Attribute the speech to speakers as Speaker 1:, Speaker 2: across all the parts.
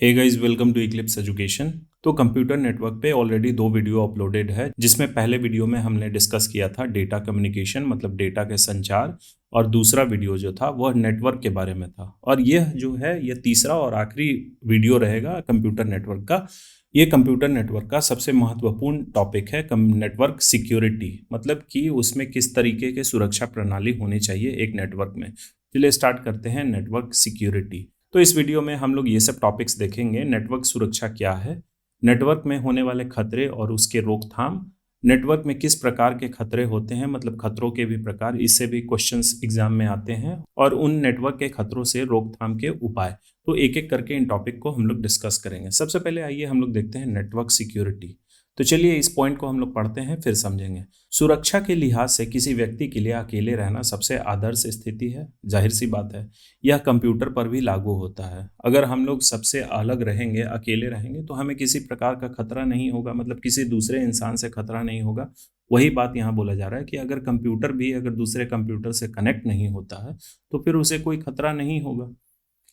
Speaker 1: Hey guys, welcome to Eclipse Education. तो computer network पे already 2 video uploaded है, जिसमें पहले वीडियो में हमने डिस्कस किया था डेटा कम्युनिकेशन मतलब डेटा के संचार, और दूसरा वीडियो जो था वह नेटवर्क के बारे में था। और यह जो है यह तीसरा और आखिरी वीडियो रहेगा कंप्यूटर नेटवर्क का। ये कंप्यूटर नेटवर्क का सबसे महत्वपूर्ण टॉपिक है नेटवर्क सिक्योरिटी, मतलब कि उसमें किस तरीके के सुरक्षा प्रणाली होनी चाहिए एक नेटवर्क में। चलिए स्टार्ट करते हैं नेटवर्क सिक्योरिटी। तो इस वीडियो में हम लोग ये सब टॉपिक्स देखेंगे। नेटवर्क सुरक्षा क्या है, नेटवर्क में होने वाले खतरे और उसके रोकथाम, नेटवर्क में किस प्रकार के खतरे होते हैं, मतलब खतरों के भी प्रकार, इससे भी क्वेश्चंस एग्जाम में आते हैं, और उन नेटवर्क के खतरों से रोकथाम के उपाय। तो एक एक करके इन टॉपिक को हम लोग डिस्कस करेंगे। सबसे पहले आइए हम लोग देखते हैं नेटवर्क सिक्योरिटी। तो चलिए इस पॉइंट को हम लोग पढ़ते हैं फिर समझेंगे। सुरक्षा के लिहाज से किसी व्यक्ति के लिए अकेले रहना सबसे आदर्श स्थिति है। जाहिर सी बात है, यह कंप्यूटर पर भी लागू होता है। अगर हम लोग सबसे अलग रहेंगे, अकेले रहेंगे, तो हमें किसी प्रकार का खतरा नहीं होगा, मतलब किसी दूसरे इंसान से खतरा नहीं होगा। वही बात यहाँ बोला जा रहा है कि अगर कंप्यूटर भी अगर दूसरे कंप्यूटर से कनेक्ट नहीं होता है तो फिर उसे कोई खतरा नहीं होगा।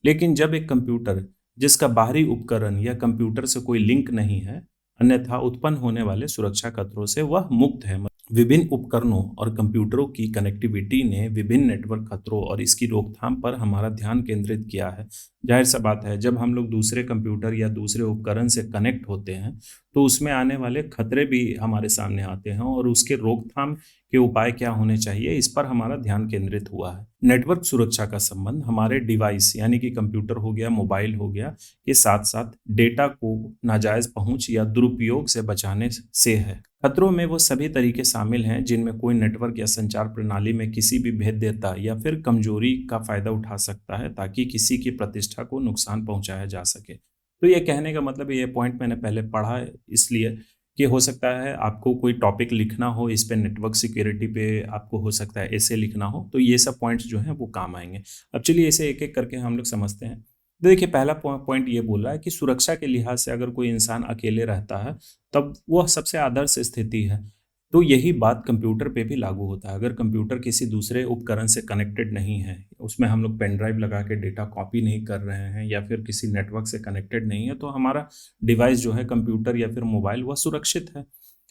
Speaker 1: लेकिन जब एक कंप्यूटर जिसका बाहरी उपकरण या कंप्यूटर से कोई लिंक नहीं है, अन्यथा उत्पन्न होने वाले सुरक्षा खतरों से वह मुक्त है। विभिन्न उपकरणों और कंप्यूटरों की कनेक्टिविटी ने विभिन्न नेटवर्क खतरों और इसकी रोकथाम पर हमारा ध्यान केंद्रित किया है। जाहिर सा बात है, जब हम लोग दूसरे कंप्यूटर या दूसरे उपकरण से कनेक्ट होते हैं तो उसमें आने वाले खतरे भी हमारे सामने आते हैं, और उसके रोकथाम के उपाय क्या होने चाहिए, इस पर हमारा ध्यान केंद्रित हुआ है। नेटवर्क सुरक्षा का संबंध हमारे डिवाइस यानी कि कंप्यूटर हो गया, मोबाइल हो गया, के साथ साथ डेटा को नाजायज पहुंच या दुरुपयोग से बचाने से है। खतरों में वो सभी तरीके शामिल हैं जिनमें कोई नेटवर्क या संचार प्रणाली में किसी भी भेद्यता या फिर कमजोरी का फायदा उठा सकता है ताकि किसी की प्रतिष्ठा को नुकसान पहुंचाया जा सके। तो ये कहने का मतलब, ये पॉइंट मैंने पहले पढ़ा है इसलिए कि हो सकता है आपको कोई टॉपिक लिखना हो इस पे, नेटवर्क सिक्योरिटी पे आपको हो सकता है ऐसे लिखना हो, तो ये सब पॉइंट्स जो हैं वो काम आएंगे। अब चलिए इसे एक एक करके हम लोग समझते हैं। देखिए, पहला पॉइंट ये बोल रहा है कि सुरक्षा के लिहाज से अगर कोई इंसान अकेले रहता है तब वह सबसे आदर्श स्थिति है। तो यही बात कंप्यूटर पे भी लागू होता है। अगर कंप्यूटर किसी दूसरे उपकरण से कनेक्टेड नहीं है, उसमें हम लोग पेन ड्राइव लगा के डेटा कॉपी नहीं कर रहे हैं, या फिर किसी नेटवर्क से कनेक्टेड नहीं है, तो हमारा डिवाइस जो है कंप्यूटर या फिर मोबाइल, वह सुरक्षित है।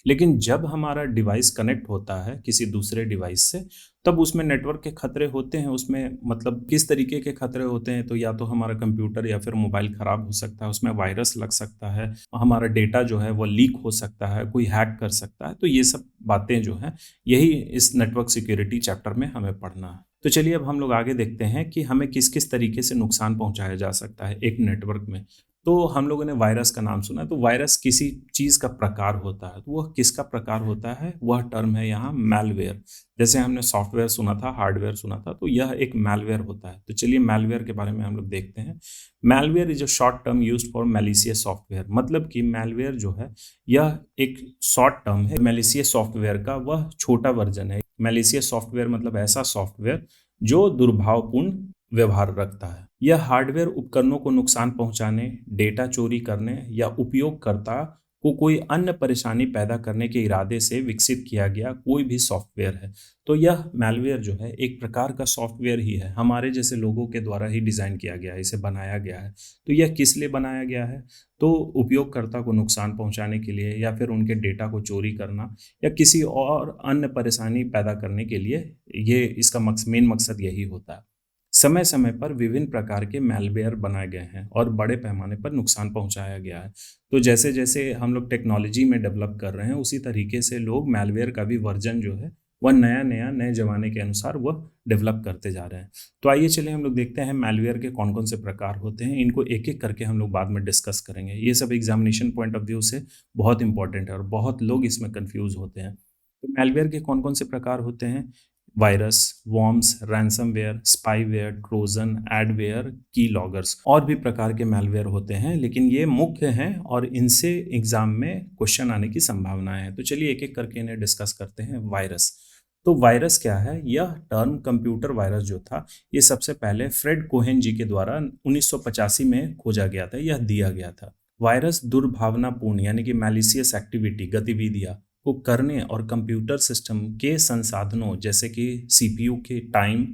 Speaker 1: लेकिन जब हमारा डिवाइस कनेक्ट होता है किसी दूसरे डिवाइस से, तब उसमें नेटवर्क के खतरे होते हैं। उसमें मतलब किस तरीके के खतरे होते हैं, तो या तो हमारा कंप्यूटर या फिर मोबाइल खराब हो सकता है, उसमें वायरस लग सकता है, हमारा डेटा जो है वो लीक हो सकता है, कोई हैक कर सकता है। तो ये सब बातें जो हैं, यही इस नेटवर्क सिक्योरिटी चैप्टर में हमें पढ़ना है। तो चलिए अब हम लोग आगे देखते हैं कि हमें किस किस तरीके से नुकसान पहुंचाया जा सकता है एक नेटवर्क में। तो हम लोगों ने वायरस का नाम सुना है। तो वायरस किसी चीज़ का प्रकार होता है, तो वह किसका प्रकार होता है, वह टर्म है यहाँ मैलवेयर। जैसे हमने सॉफ्टवेयर सुना था, हार्डवेयर सुना था, तो यह एक मैलवेयर होता है। तो चलिए मैलवेयर के बारे में हम लोग देखते हैं। Malware is a short term used for malicious software, मतलब कि मैलवेयर जो है यह एक शॉर्ट टर्म है मैलिशियस सॉफ्टवेयर का, वह छोटा वर्जन है। मैलिशियस सॉफ्टवेयर मतलब ऐसा सॉफ्टवेयर जो दुर्भावपूर्ण व्यवहार रखता है। यह हार्डवेयर उपकरणों को नुकसान पहुंचाने, डेटा चोरी करने या उपयोगकर्ता को कोई अन्य परेशानी पैदा करने के इरादे से विकसित किया गया कोई भी सॉफ्टवेयर है। तो यह मैलवेयर जो है एक प्रकार का सॉफ्टवेयर ही है, हमारे जैसे लोगों के द्वारा ही डिज़ाइन किया गया है, इसे बनाया गया है। तो यह किस लिए बनाया गया है, तो उपयोगकर्ता को नुकसान पहुंचाने के लिए, या फिर उनके डेटा को चोरी करना, या किसी और अन्य परेशानी पैदा करने के लिए। ये इसका मेन मकसद यही होता है। समय समय पर विभिन्न प्रकार के मैलवेयर बनाए गए हैं और बड़े पैमाने पर नुकसान पहुंचाया गया है। तो जैसे जैसे हम लोग टेक्नोलॉजी में डेवलप कर रहे हैं, उसी तरीके से लोग मैलवेयर का भी वर्जन जो है वह नया नया नए जमाने के अनुसार वह डेवलप करते जा रहे हैं। तो आइए चलिए हम लोग देखते हैं मैलवेयर के कौन कौन से प्रकार होते हैं। इनको एक एक करके हम लोग बाद में डिस्कस करेंगे। ये सब एग्जामिनेशन पॉइंट ऑफ व्यू से बहुत इंपॉर्टेंट है और बहुत लोग इसमें कन्फ्यूज होते हैं। तो मैलवेयर के कौन कौन से प्रकार होते हैं? Virus, worms, ransomware, spyware, Trojan, adware, की लॉगर्स, और भी प्रकार के मैलवेयर होते हैं, लेकिन ये मुख्य हैं और इनसे एग्जाम में क्वेश्चन आने की संभावना है। तो चलिए एक एक करके इन्हें डिस्कस करते हैं। वायरस। तो वायरस क्या है? यह टर्म कंप्यूटर वायरस जो था, ये सबसे पहले फ्रेड कोहेन जी के द्वारा 1985 में खोजा गया था, यह दिया गया था। वायरस दुर्भावनापूर्ण यानी कि मैलिशियस एक्टिविटी, गतिविधियां को करने और कंप्यूटर सिस्टम के संसाधनों जैसे कि सीपीयू के टाइम,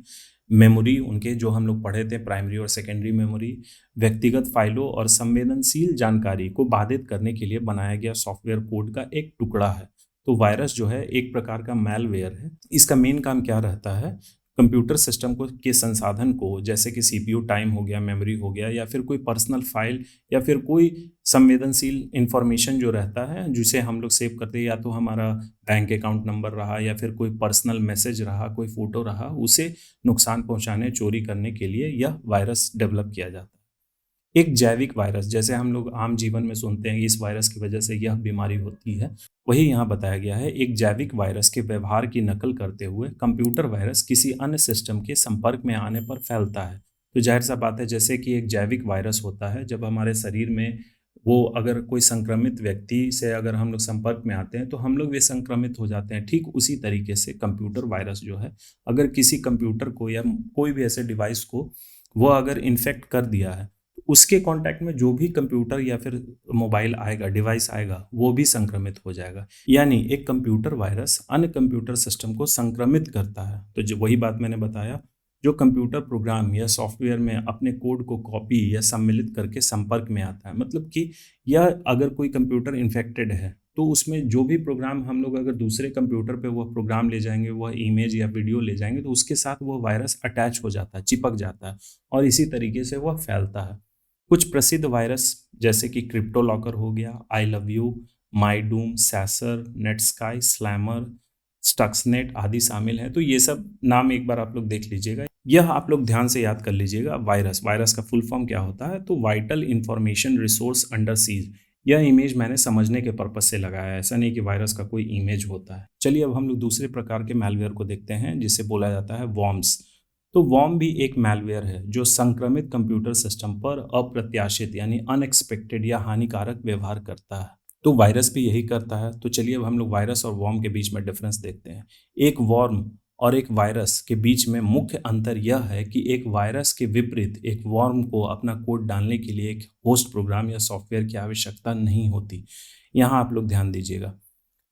Speaker 1: मेमोरी उनके जो हम लोग पढ़े थे प्राइमरी और सेकेंडरी मेमोरी, व्यक्तिगत फाइलों और संवेदनशील जानकारी को बाधित करने के लिए बनाया गया सॉफ्टवेयर कोड का एक टुकड़ा है। तो वायरस जो है एक प्रकार का मैलवेयर है। इसका मेन काम क्या रहता है, कंप्यूटर सिस्टम को के संसाधन को, जैसे कि सीपीयू टाइम हो गया, मेमोरी हो गया, या फिर कोई पर्सनल फाइल या फिर कोई संवेदनशील इंफॉर्मेशन जो रहता है जिसे हम लोग सेव करते हैं, या तो हमारा बैंक अकाउंट नंबर रहा या फिर कोई पर्सनल मैसेज रहा, कोई फोटो रहा, उसे नुकसान पहुंचाने, चोरी करने के लिए यह वायरस डेवलप किया जाता है। एक जैविक वायरस, जैसे हम लोग आम जीवन में सुनते हैं कि इस वायरस की वजह से यह बीमारी होती है, वही यहाँ बताया गया है। एक जैविक वायरस के व्यवहार की नकल करते हुए कंप्यूटर वायरस किसी अन्य सिस्टम के संपर्क में आने पर फैलता है। तो जाहिर सा बात है, जैसे कि एक जैविक वायरस होता है, जब हमारे शरीर में वो अगर कोई संक्रमित व्यक्ति से अगर हम लोग संपर्क में आते हैं तो हम लोग भी संक्रमित हो जाते हैं। ठीक उसी तरीके से कंप्यूटर वायरस जो है, अगर किसी कंप्यूटर को या कोई भी ऐसे डिवाइस को वो अगर इन्फेक्ट कर दिया है, उसके कांटेक्ट में जो भी कंप्यूटर या फिर मोबाइल आएगा, डिवाइस आएगा, वो भी संक्रमित हो जाएगा। यानी एक कंप्यूटर वायरस अन्य कंप्यूटर सिस्टम को संक्रमित करता है। तो जो वही बात मैंने बताया, जो कंप्यूटर प्रोग्राम या सॉफ्टवेयर में अपने कोड को कॉपी या सम्मिलित करके संपर्क में आता है, मतलब कि यह अगर कोई कंप्यूटर इन्फेक्टेड है तो उसमें जो भी प्रोग्राम हम लोग अगर दूसरे कंप्यूटर पे वह प्रोग्राम ले जाएंगे, वह इमेज या वीडियो ले जाएंगे, तो उसके साथ वह वायरस अटैच हो जाता है, चिपक जाता है, और इसी तरीके से वह फैलता है। कुछ प्रसिद्ध वायरस जैसे कि क्रिप्टो लॉकर हो गया, I love you, Mydoom, Sasser, Netsky, Slammer, Stuxnet आदि शामिल हैं। तो ये सब नाम एक बार आप लोग देख लीजिएगा, यह आप लोग ध्यान से याद कर लीजिएगा। वायरस, वायरस का फुल फॉर्म क्या होता है, तो vital information resource under seize. यह इमेज मैंने समझने के पर्पज से लगाया है, ऐसा नहीं कि वायरस का कोई इमेज होता है। चलिए अब हम लोग दूसरे प्रकार के मैलवेयर को देखते हैं जिसे बोला जाता है वॉर्म्स। तो वॉर्म भी एक मैलवेयर है जो संक्रमित कंप्यूटर सिस्टम पर अप्रत्याशित यानी अनएक्सपेक्टेड या हानिकारक व्यवहार करता है। तो वायरस भी यही करता है। तो चलिए अब हम लोग वायरस और वॉर्म के बीच में डिफरेंस देखते हैं। एक वॉर्म और एक वायरस के बीच में मुख्य अंतर यह है कि एक वायरस के विपरीत एक वॉर्म को अपना कोड डालने के लिए एक होस्ट प्रोग्राम या सॉफ्टवेयर की आवश्यकता नहीं होती। यहाँ आप लोग ध्यान दीजिएगा,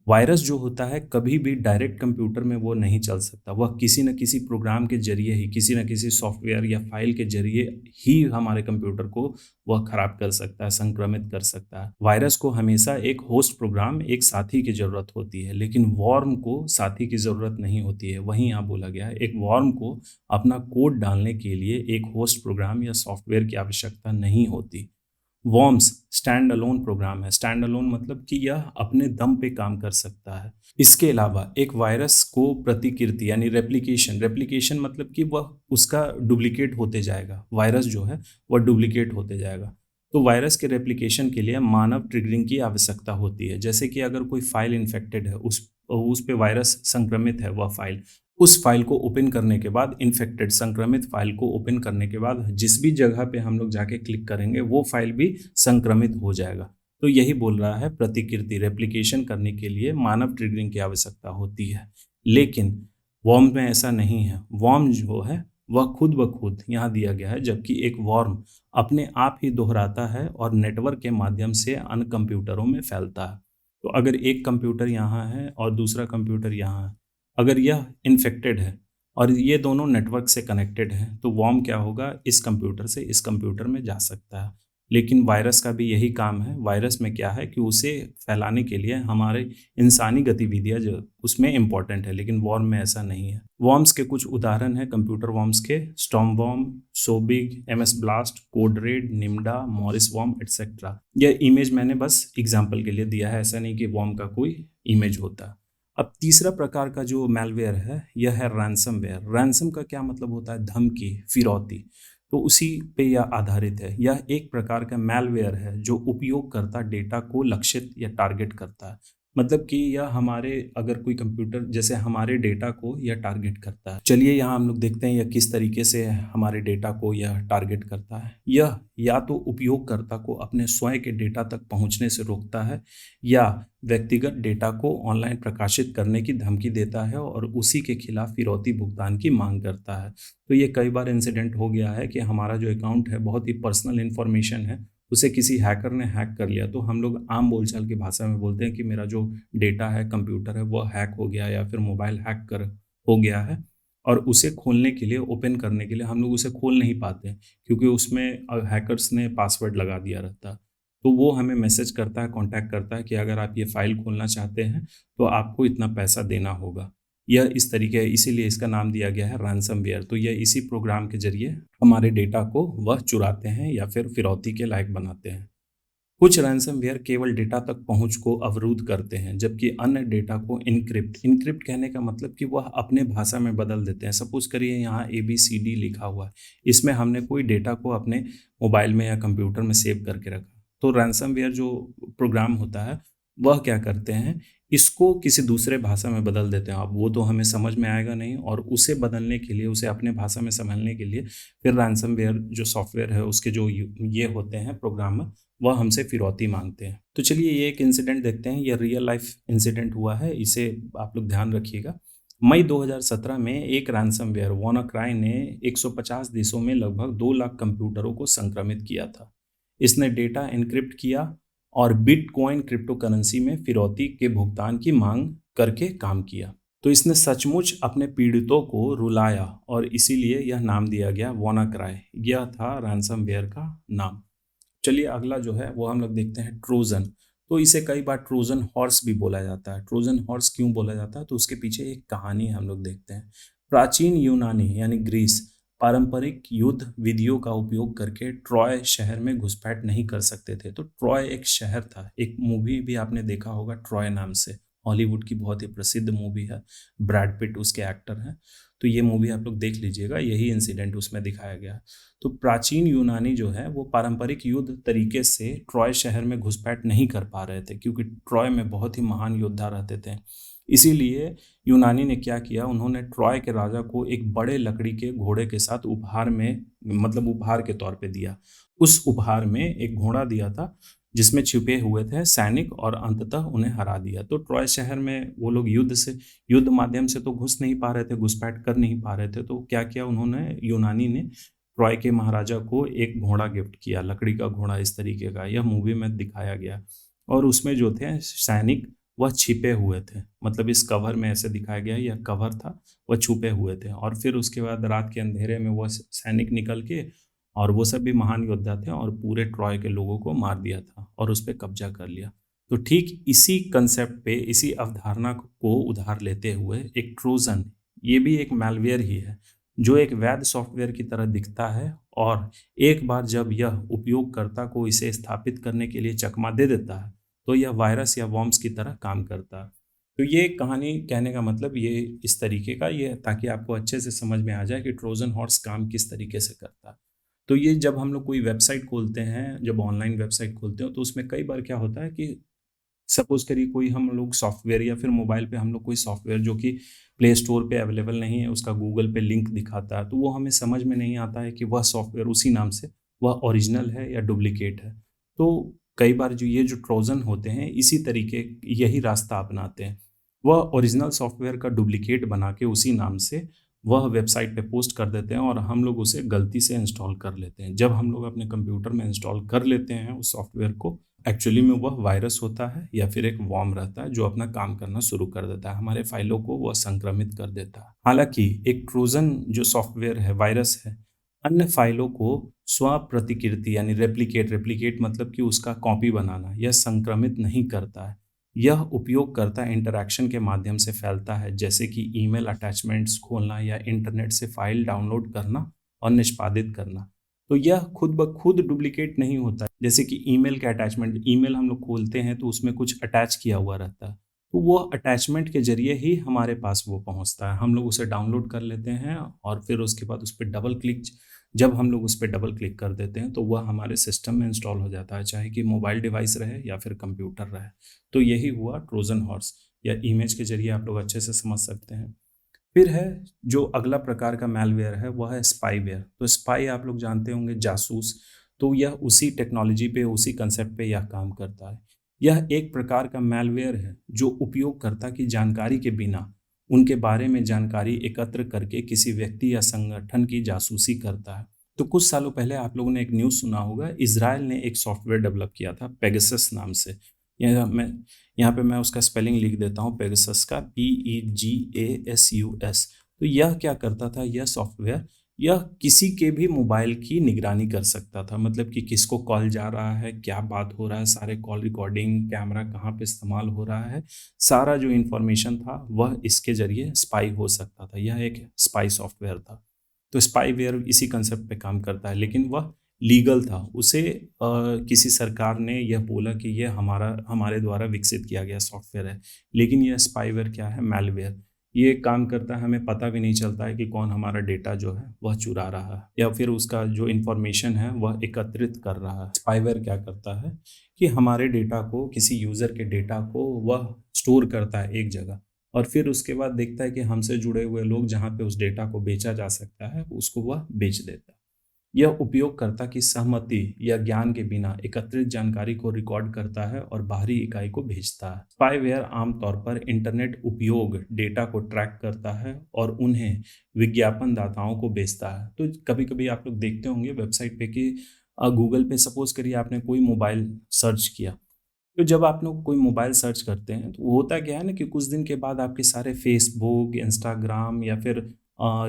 Speaker 1: वायरस जो होता है कभी भी डायरेक्ट कंप्यूटर में वो नहीं चल सकता, वह किसी न किसी प्रोग्राम के जरिए ही, किसी न किसी सॉफ्टवेयर या फाइल के जरिए ही हमारे कंप्यूटर को वह खराब कर सकता है, संक्रमित कर सकता है। वायरस को हमेशा एक होस्ट प्रोग्राम, एक साथी की जरूरत होती है, लेकिन वॉर्म को साथी की जरूरत नहीं होती है। वहीं यहाँ बोला गया है, एक वॉर्म को अपना कोड डालने के लिए एक होस्ट प्रोग्राम या सॉफ्टवेयर की आवश्यकता नहीं होती। वॉर्म्स स्टैंड अलोन प्रोग्राम है। स्टैंड अलोन मतलब कि यह अपने दम पे काम कर सकता है। इसके अलावा एक वायरस को प्रतिकृति यानी रेप्लिकेशन, रेप्लिकेशन मतलब कि वह उसका डुप्लीकेट होते जाएगा, वायरस जो है वह डुप्लीकेट होते जाएगा। तो वायरस के रेप्लिकेशन के लिए मानव ट्रिगरिंग की आवश्यकता होती है। जैसे कि अगर कोई फाइल इन्फेक्टेड है, उस पे वायरस संक्रमित है, वह फाइल, उस फाइल को ओपन करने के बाद, इन्फेक्टेड संक्रमित फाइल को ओपन करने के बाद जिस भी जगह पे हम लोग जाके क्लिक करेंगे वो फाइल भी संक्रमित हो जाएगा। तो यही बोल रहा है, प्रतिकृति रेप्लिकेशन करने के लिए मानव ट्रिगरिंग की आवश्यकता होती है। लेकिन वॉर्म में ऐसा नहीं है। वॉर्म जो है वह खुद ब खुद यहाँ दिया गया है, जबकि एक वॉर्म अपने आप ही दोहराता है और नेटवर्क के माध्यम से अन्य कंप्यूटरों में फैलता है। तो अगर एक कंप्यूटर यहाँ है और दूसरा कंप्यूटर यहाँ है, अगर यह इन्फेक्टेड है और ये दोनों नेटवर्क से कनेक्टेड हैं, तो वॉर्म क्या होगा, इस कंप्यूटर से इस कंप्यूटर में जा सकता है। लेकिन वायरस का भी यही काम है। वायरस में क्या है कि उसे फैलाने के लिए हमारे इंसानी गतिविधियां जो उसमें इम्पॉर्टेंट है, लेकिन वॉर्म में ऐसा नहीं है। वॉर्म्स के कुछ उदाहरण हैं कंप्यूटर वॉर्म्स के: Storm Worm, Sobig, MS Blast, Code Red, Nimda, Morris worm etcetera. यह इमेज मैंने बस एग्जाम्पल के लिए दिया है, ऐसा नहीं कि वॉर्म का कोई इमेज होता है। अब तीसरा प्रकार का जो मैलवेयर है यह है रैंसमवेयर। रैंसम का क्या मतलब होता है, धमकी, फिरौती। तो उसी पे यह आधारित है। यह एक प्रकार का मैलवेयर है जो उपयोगकर्ता डेटा को लक्षित या टारगेट करता है। मतलब कि यह हमारे, अगर कोई कंप्यूटर जैसे हमारे डेटा को यह टारगेट करता है। चलिए यहाँ हम लोग देखते हैं यह किस तरीके से हमारे डेटा को यह टारगेट करता है। यह या तो उपयोगकर्ता को अपने स्वयं के डेटा तक पहुँचने से रोकता है, या व्यक्तिगत डेटा को ऑनलाइन प्रकाशित करने की धमकी देता है और उसी के खिलाफ फिरौती भुगतान की मांग करता है। तो ये कई बार इंसिडेंट हो गया है कि हमारा जो अकाउंट है, बहुत ही पर्सनल इन्फॉर्मेशन है, उसे किसी हैकर ने हैक कर लिया। तो हम लोग आम बोलचाल की भाषा में बोलते हैं कि मेरा जो डेटा है, कंप्यूटर है, वो हैक हो गया या फिर मोबाइल हैक कर हो गया है। और उसे खोलने के लिए, ओपन करने के लिए हम लोग उसे खोल नहीं पाते हैं, क्योंकि उसमें हैकर्स ने पासवर्ड लगा दिया रहता है। तो वो हमें मैसेज करता है, कांटेक्ट करता है कि अगर आप ये फाइल खोलना चाहते हैं तो आपको इतना पैसा देना होगा। यह इस तरीके, इसीलिए इसका नाम दिया गया है रैंसमवेयर। तो यह इसी प्रोग्राम के जरिए हमारे डेटा को वह चुराते हैं या फिर फिरौती के लायक बनाते हैं। कुछ रैंसमवेयर केवल डेटा तक पहुंच को अवरुद्ध करते हैं, जबकि अन्य डेटा को इनक्रिप्ट कहने का मतलब कि वह अपने भाषा में बदल देते हैं। सपोज करिए यहाँ ABCD लिखा हुआ है, इसमें हमने कोई डेटा को अपने मोबाइल में या कंप्यूटर में सेव करके रखा। तो रैंसमवेयर जो प्रोग्राम होता है वह क्या करते हैं, इसको किसी दूसरे भाषा में बदल देते हैं। अब वो तो हमें समझ में आएगा नहीं, और उसे बदलने के लिए, उसे अपने भाषा में संभालने के लिए फिर रैंसमवेयर जो सॉफ्टवेयर है उसके जो ये होते हैं प्रोग्रामर, वह हमसे फिरौती मांगते हैं। तो चलिए ये एक इंसिडेंट देखते हैं। ये रियल लाइफ इंसिडेंट हुआ है, इसे आप लोग ध्यान रखिएगा। मई 2017 में एक रैंसमवेयर WannaCry ने 150 देशों में लगभग 2 लाख कंप्यूटरों को संक्रमित किया था। इसने डेटा एन्क्रिप्ट किया और बिटकॉइन क्रिप्टो करेंसी में फिरौती के भुगतान की मांग करके काम किया। तो इसने सचमुच अपने पीड़ितों को रुलाया और इसीलिए यह नाम दिया गया WannaCry। यह था रैंसमवेयर का नाम। चलिए अगला जो है वो हम लोग देखते हैं ट्रोजन। तो इसे कई बार ट्रोजन हॉर्स भी बोला जाता है। ट्रोजन हॉर्स क्यों बोला जाता है, तो उसके पीछे एक कहानी हम लोग देखते हैं। प्राचीन यूनानी यानी ग्रीस पारंपरिक युद्ध विधियों का उपयोग करके ट्रॉय शहर में घुसपैठ नहीं कर सकते थे। तो ट्रॉय एक शहर था। एक मूवी भी आपने देखा होगा ट्रॉय नाम से, हॉलीवुड की बहुत ही प्रसिद्ध मूवी है, ब्रैड पिट उसके एक्टर हैं। तो ये मूवी आप लोग देख लीजिएगा, यही इंसिडेंट उसमें दिखाया गया। तो प्राचीन यूनानी जो है वो पारंपरिक युद्ध तरीके से ट्रॉय शहर में घुसपैठ नहीं कर पा रहे थे, क्योंकि ट्रॉय में बहुत ही महान योद्धा रहते थे। इसीलिए यूनानी ने क्या किया, उन्होंने ट्रॉय के राजा को एक बड़े लकड़ी के घोड़े के साथ उपहार में, मतलब उपहार के तौर पे दिया। उस उपहार में एक घोड़ा दिया था जिसमें छिपे हुए थे सैनिक, और अंततः उन्हें हरा दिया। तो ट्रॉय शहर में वो लोग युद्ध माध्यम से तो घुस नहीं पा रहे थे, घुसपैठ कर नहीं पा रहे थे। तो क्या किया उन्होंने, यूनानी ने ट्रॉय के महाराजा को एक घोड़ा गिफ्ट किया, लकड़ी का घोड़ा इस तरीके का। यह मूवी में दिखाया गया। और उसमें जो थे सैनिक वह छिपे हुए थे, मतलब इस कवर में ऐसे दिखाया गया, यह कवर था, वह छुपे हुए थे। और फिर उसके बाद रात के अंधेरे में वह सैनिक निकल के, और वो सब भी महान योद्धा थे, और पूरे ट्रॉय के लोगों को मार दिया था और उस पर कब्जा कर लिया। तो ठीक इसी कंसेप्ट पे, इसी अवधारणा को उधार लेते हुए एक ट्रोजन, ये भी एक मैलवेयर ही है, जो एक वैध सॉफ्टवेयर की तरह दिखता है, और एक बार जब यह उपयोगकर्ता को इसे स्थापित करने के लिए चकमा दे देता है तो यह वायरस या वॉर्म्स की तरह काम करता है। तो ये कहानी कहने का मतलब ये इस तरीके का, ये ताकि आपको अच्छे से समझ में आ जाए कि ट्रोजन हॉर्स काम किस तरीके से करता है। तो ये जब हम लोग कोई वेबसाइट खोलते हैं, जब ऑनलाइन वेबसाइट खोलते हो, तो उसमें कई बार क्या होता है कि सपोज करिए कोई हम लोग सॉफ्टवेयर, या फिर मोबाइल पे हम लोग कोई सॉफ्टवेयर जो कि प्ले स्टोर पे अवेलेबल नहीं है, उसका गूगल पे लिंक दिखाता है, तो वो हमें समझ में नहीं आता है कि वह सॉफ्टवेयर उसी नाम से वह ओरिजिनल है या डुप्लीकेट है। तो कई बार जो ये जो ट्रोजन होते हैं इसी तरीके, यही रास्ता अपनाते हैं। वह ओरिजिनल सॉफ्टवेयर का डुप्लीकेट बना के उसी नाम से वह वेबसाइट पे पोस्ट कर देते हैं, और हम लोग उसे गलती से इंस्टॉल कर लेते हैं। जब हम लोग अपने कंप्यूटर में इंस्टॉल कर लेते हैं उस सॉफ्टवेयर को, एक्चुअली में वह वायरस होता है या फिर एक वॉर्म रहता है जो अपना काम करना शुरू कर देता है, हमारे फाइलों को वह संक्रमित कर देता है। हालांकि एक ट्रोजन जो सॉफ्टवेयर है, वायरस है, अन्य फाइलों को स्व प्रतिकृति यानी रेप्लिकेट मतलब कि उसका कॉपी बनाना, यह संक्रमित नहीं करता है। यह उपयोगकर्ता इंटरैक्शन के माध्यम से फैलता है, जैसे कि ईमेल अटैचमेंट्स खोलना या इंटरनेट से फाइल डाउनलोड करना और निष्पादित करना। तो यह खुद ब खुद डुप्लीकेट नहीं होता है। जैसे कि ईमेल के अटैचमेंट, ईमेल हम लोग खोलते हैं तो उसमें कुछ अटैच किया हुआ रहता है, तो वो अटैचमेंट के जरिए ही हमारे पास वो पहुंचता है। हम लोग उसे डाउनलोड कर लेते हैं और फिर उसके बाद उस पर डबल क्लिक, जब हम लोग उस पर डबल क्लिक कर देते हैं तो वह हमारे सिस्टम में इंस्टॉल हो जाता है, चाहे कि मोबाइल डिवाइस रहे या फिर कंप्यूटर रहे। तो यही हुआ ट्रोजन हॉर्स, या इमेज के जरिए आप लोग अच्छे से समझ सकते हैं। फिर है जो अगला प्रकार का मैलवेयर है वह है स्पाईवेयर। तो स्पाई आप लोग जानते होंगे, जासूस। तो यह उसी टेक्नोलॉजी पे, उसी कंसेप्ट पे यह काम करता है। यह एक प्रकार का मैलवेयर है जो उपयोगकर्ता की जानकारी के बिना उनके बारे में जानकारी एकत्र करके किसी व्यक्ति या संगठन की जासूसी करता है। तो कुछ सालों पहले आप लोगों ने एक न्यूज़ सुना होगा, इजराइल ने एक सॉफ्टवेयर डेवलप किया था पेगासस नाम से। यहाँ पे मैं उसका स्पेलिंग लिख देता हूँ, पेगासस का, PEGASUS। तो यह क्या करता था, यह सॉफ्टवेयर यह किसी के भी मोबाइल की निगरानी कर सकता था। मतलब कि किसको कॉल जा रहा है, क्या बात हो रहा है, सारे कॉल रिकॉर्डिंग, कैमरा कहाँ पे इस्तेमाल हो रहा है, सारा जो इन्फॉर्मेशन था वह इसके ज़रिए स्पाई हो सकता था। यह एक स्पाई सॉफ्टवेयर था। तो स्पाईवेयर इसी कंसेप्ट पे काम करता है, लेकिन वह लीगल था। उसे किसी सरकार ने यह बोला कि यह हमारे द्वारा विकसित किया गया सॉफ्टवेयर है। लेकिन यह स्पाईवेयर क्या है, मैलवेयर। ये काम करता है, हमें पता भी नहीं चलता है कि कौन हमारा डेटा जो है वह चुरा रहा है या फिर उसका जो इन्फॉर्मेशन है वह एकत्रित कर रहा है। स्पाईवेयर क्या करता है कि हमारे डेटा को, किसी यूज़र के डेटा को वह स्टोर करता है एक जगह, और फिर उसके बाद देखता है कि हमसे जुड़े हुए लोग जहाँ पे उस डेटा को बेचा जा सकता है, उसको वह बेच देता है। यह उपयोगकर्ता की सहमति या ज्ञान के बिना एकत्रित जानकारी को रिकॉर्ड करता है और बाहरी इकाई को भेजता है। स्पाईवेयर आमतौर पर इंटरनेट उपयोग डेटा को ट्रैक करता है और उन्हें विज्ञापन दाताओं को बेचता है। तो कभी-कभी आप लोग देखते होंगे वेबसाइट पे कि गूगल पे सपोज़ करिए आपने कोई मोबाइल सर्च किया। तो जब आप लोग कोई मोबाइल सर्च करते हैं तो होता क्या है ना कि कुछ दिन के बाद आपके सारे फेसबुक, इंस्टाग्राम या फिर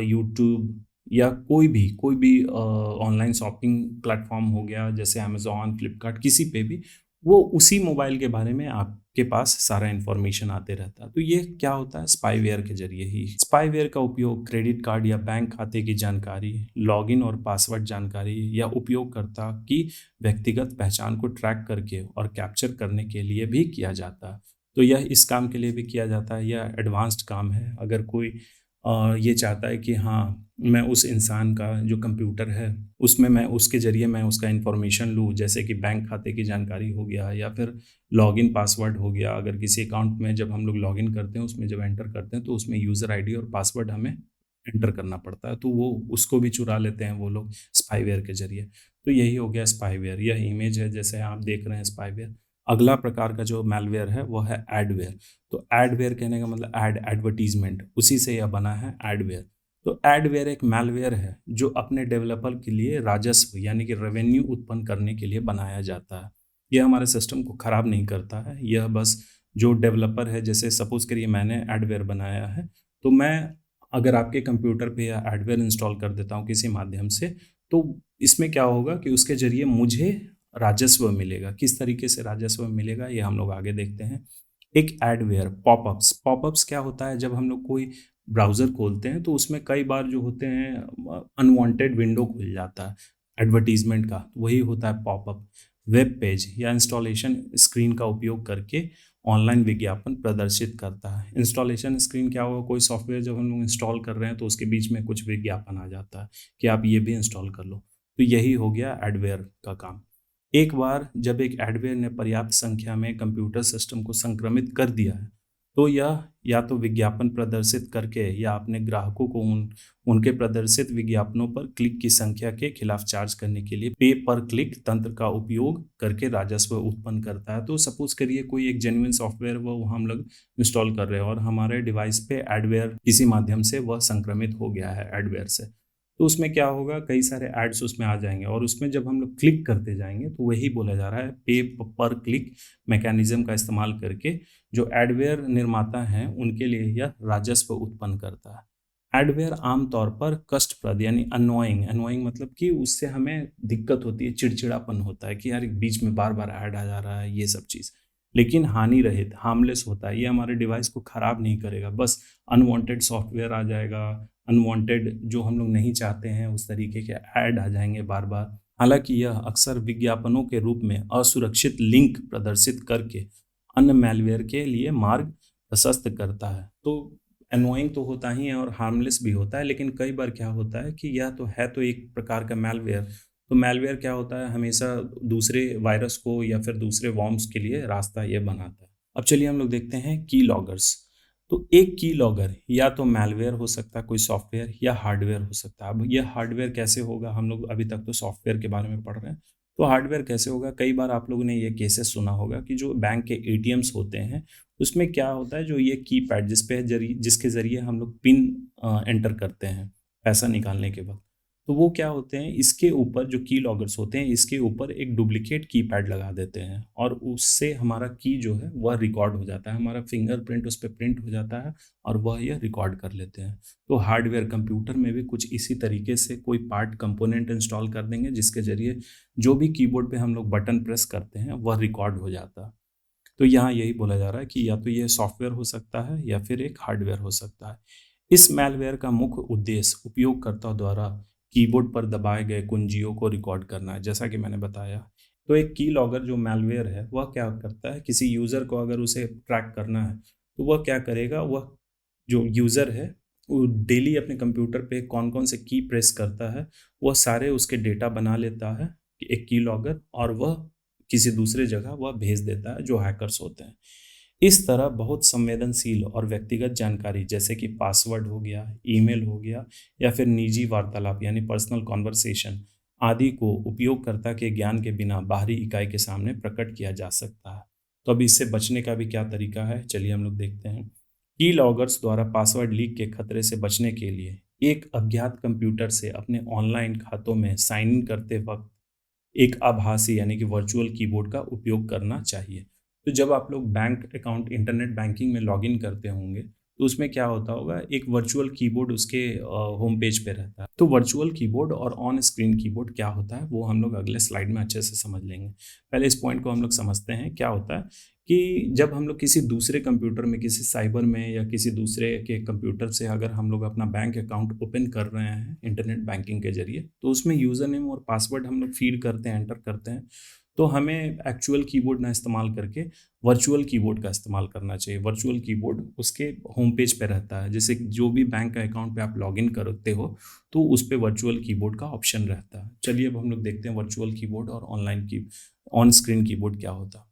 Speaker 1: यूट्यूब या कोई भी ऑनलाइन शॉपिंग प्लेटफॉर्म हो गया, जैसे अमेज़न, फ्लिपकार्ट, किसी पे भी वो उसी मोबाइल के बारे में आपके पास सारा इन्फॉर्मेशन आते रहता है। तो ये क्या होता है, स्पाईवेयर के ज़रिए ही। स्पाईवेयर का उपयोग क्रेडिट कार्ड या बैंक खाते की जानकारी, लॉगिन और पासवर्ड जानकारी या उपयोगकर्ता की व्यक्तिगत पहचान को ट्रैक करके और कैप्चर करने के लिए भी किया जाता है। तो यह इस काम के लिए भी किया जाता है, यह एडवांस्ड काम है। अगर कोई ये चाहता है कि हाँ, मैं उस इंसान का जो कंप्यूटर है, उसमें मैं उसके ज़रिए मैं उसका इन्फॉर्मेशन लूँ, जैसे कि बैंक खाते की जानकारी हो गया या फिर लॉगिन पासवर्ड हो गया। अगर किसी अकाउंट में जब हम लोग लॉगिन करते हैं, उसमें जब एंटर करते हैं, तो उसमें यूज़र आईडी और पासवर्ड हमें एंटर करना पड़ता है, तो वो उसको भी चुरा लेते हैं वो लोग स्पाईवेयर के ज़रिए। तो यही हो गया स्पाईवेयर। यह इमेज है जैसे आप देख रहे हैं स्पाईवेयर। अगला प्रकार का जो मैलवेयर है वो है एडवेयर। तो एडवेयर कहने का मतलब एडवर्टीजमेंट, उसी से यह बना है एडवेयर। तो एडवेयर एक मैलवेयर है जो अपने डेवलपर के लिए राजस्व यानी कि रेवेन्यू उत्पन्न करने के लिए बनाया जाता है। यह हमारे सिस्टम को खराब नहीं करता है, यह बस जो डेवलपर है, जैसे सपोज करिए मैंने एडवेयर बनाया है, तो मैं अगर आपके कंप्यूटर पे या एडवेयर इंस्टॉल कर देता हूँ किसी माध्यम से, तो इसमें क्या होगा कि उसके ज़रिए मुझे राजस्व मिलेगा। किस तरीके से राजस्व मिलेगा ये हम लोग आगे देखते हैं। एक एडवेयर, पॉपअप्स। पॉपअप्स क्या होता है, जब हम लोग कोई ब्राउज़र खोलते हैं तो उसमें कई बार जो होते हैं अनवांटेड विंडो खुल जाता है एडवर्टाइज़मेंट का, वही होता है पॉपअप। वेब पेज या इंस्टॉलेशन स्क्रीन का उपयोग करके ऑनलाइन विज्ञापन प्रदर्शित करता है। इंस्टॉलेशन स्क्रीन क्या होगा, कोई सॉफ्टवेयर जब हम लोग इंस्टॉल कर रहे हैं तो उसके बीच में कुछ विज्ञापन आ जाता है कि आप ये भी इंस्टॉल कर लो। तो यही हो गया एडवेयर का काम। एक बार जब एक एडवेयर ने पर्याप्त संख्या में कंप्यूटर सिस्टम को संक्रमित कर दिया है, तो यह या तो विज्ञापन प्रदर्शित करके या अपने ग्राहकों को उनके प्रदर्शित विज्ञापनों पर क्लिक की संख्या के खिलाफ चार्ज करने के लिए पे पर क्लिक तंत्र का उपयोग करके राजस्व उत्पन्न करता है। तो सपोज करिए कोई एक जेन्युइन सॉफ्टवेयर वो हम लोग इंस्टॉल कर रहे हैं और हमारे डिवाइस पे एडवेयर किसी माध्यम से वह संक्रमित हो गया है एडवेयर से, तो उसमें क्या होगा, कई सारे एड्स उसमें आ जाएंगे और उसमें जब हम लोग क्लिक करते जाएंगे तो वही बोला जा रहा है, पे पर क्लिक मैकेनिज्म का इस्तेमाल करके जो एडवेयर निर्माता हैं उनके लिए यह राजस्व उत्पन्न करता है। एडवेयर आमतौर पर कष्टप्रद यानी अनोइंग, अनोइंग मतलब कि उससे हमें दिक्कत होती है, चिड़चिड़ापन होता है कि यार बीच में बार बार ऐड आ जा रहा है, ये सब चीज़। लेकिन हानि रहित, हार्मलेस होता है, ये हमारे डिवाइस को ख़राब नहीं करेगा। बस अनवांटेड सॉफ्टवेयर आ जाएगा, अनवांटेड जो हम लोग नहीं चाहते हैं उस तरीके के ऐड आ जाएंगे बार बार। हालांकि यह अक्सर विज्ञापनों के रूप में असुरक्षित लिंक प्रदर्शित करके अन्य मैलवेयर के लिए मार्ग प्रशस्त करता है। तो एनोइंग तो होता ही है और हार्मलेस भी होता है, लेकिन कई बार क्या होता है कि यह तो है तो एक प्रकार का मैलवेयर, तो मैलवेयर क्या होता है, हमेशा दूसरे वायरस को या फिर दूसरे वॉर्म्स के लिए रास्ता ये बनाता है। अब चलिए हम लोग देखते हैं की लॉगर्स। तो एक की लॉगर या तो मैलवेयर हो सकता है, कोई सॉफ्टवेयर, या हार्डवेयर हो सकता है। अब ये हार्डवेयर कैसे होगा, हम लोग अभी तक तो सॉफ्टवेयर के बारे में पढ़ रहे हैं, तो हार्डवेयर कैसे होगा। कई बार आप लोगों ने ये केसेस सुना होगा कि जो बैंक के एटीएम्स होते हैं उसमें क्या होता है, जो ये कीपैड जिसके ज़रिए हम लोग पिन एंटर करते हैं पैसा निकालने के वक्त, तो वो क्या होते हैं, इसके ऊपर जो की लॉगर्स होते हैं इसके ऊपर एक डुप्लीकेट कीपैड लगा देते हैं और उससे हमारा की जो है वह रिकॉर्ड हो जाता है, हमारा फिंगरप्रिंट उस पर प्रिंट हो जाता है और वह यह रिकॉर्ड कर लेते हैं। तो हार्डवेयर कंप्यूटर में भी कुछ इसी तरीके से कोई पार्ट कंपोनेंट इंस्टॉल कर देंगे जिसके जरिए जो भी कीबोर्ड पे हम लोग बटन प्रेस करते हैं वह रिकॉर्ड हो जाता है। तो यहाँ यही बोला जा रहा है कि या तो ये सॉफ्टवेयर हो सकता है या फिर एक हार्डवेयर हो सकता है। इस मैलवेयर का मुख्य उद्देश्य उपयोगकर्ता द्वारा कीबोर्ड पर दबाए गए कुंजियों को रिकॉर्ड करना है, जैसा कि मैंने बताया। तो एक की लॉगर जो मैलवेयर है वह क्या करता है, किसी यूज़र को अगर उसे ट्रैक करना है तो वह क्या करेगा, वह जो यूज़र है वो डेली अपने कंप्यूटर पे कौन कौन से की प्रेस करता है वह सारे उसके डेटा बना लेता है एक की लॉगर, और वह किसी दूसरे जगह वह भेज देता है जो हैकर्स होते हैं। इस तरह बहुत संवेदनशील और व्यक्तिगत जानकारी जैसे कि पासवर्ड हो गया, ईमेल हो गया या फिर निजी वार्तालाप यानी पर्सनल कॉन्वर्सेशन आदि को उपयोगकर्ता के ज्ञान के बिना बाहरी इकाई के सामने प्रकट किया जा सकता है। तो अब इससे बचने का भी क्या तरीका है, चलिए हम लोग देखते हैं। की लॉगर्स द्वारा पासवर्ड लीक के खतरे से बचने के लिए एक अज्ञात कंप्यूटर से अपने ऑनलाइन खातों में साइन इन करते वक्त एक आभासी यानी कि वर्चुअल कीबोर्ड का उपयोग करना चाहिए। तो जब आप लोग बैंक अकाउंट इंटरनेट बैंकिंग में लॉगिन करते होंगे तो उसमें क्या होता होगा, एक वर्चुअल कीबोर्ड उसके होम पेज पे रहता है। तो वर्चुअल कीबोर्ड और ऑन स्क्रीन कीबोर्ड क्या होता है वो हम लोग अगले स्लाइड में अच्छे से समझ लेंगे। पहले इस पॉइंट को हम लोग समझते हैं। क्या होता है कि जब हम लोग किसी दूसरे कंप्यूटर में, किसी साइबर में या किसी दूसरे के कंप्यूटर से अगर हम लोग अपना बैंक अकाउंट ओपन कर रहे हैं इंटरनेट बैंकिंग के जरिए, तो उसमें यूज़र नेम और पासवर्ड हम लोग फीड करते हैं, एंटर करते हैं। तो हमें एक्चुअल कीबोर्ड ना इस्तेमाल करके वर्चुअल कीबोर्ड का इस्तेमाल करना चाहिए। वर्चुअल कीबोर्ड उसके होम पेज पे रहता है, जैसे जो भी बैंक अकाउंट पे आप लॉगिन करते हो तो उस पे वर्चुअल कीबोर्ड का ऑप्शन रहता है। चलिए अब हम लोग देखते हैं वर्चुअल कीबोर्ड और ऑन स्क्रीन कीबोर्ड क्या होता है।